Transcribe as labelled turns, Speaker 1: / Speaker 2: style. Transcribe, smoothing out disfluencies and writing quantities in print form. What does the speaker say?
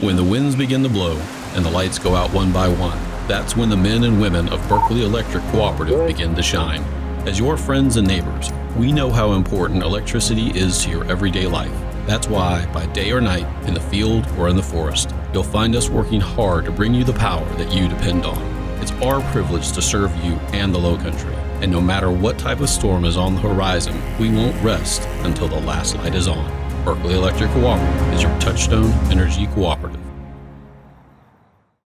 Speaker 1: When the winds begin to blow and the lights go out one by one, that's when the men and women of Berkeley Electric Cooperative begin to shine. As your friends and neighbors, we know how important electricity is to your everyday life. That's why, by day or night, in the field or in the forest, you'll find us working hard to bring you the power that you depend on. It's our privilege to serve you and the Low Country. And no matter what type of storm is on the horizon, we won't rest until the last light is on. Berkeley Electric Cooperative is your touchstone energy cooperative.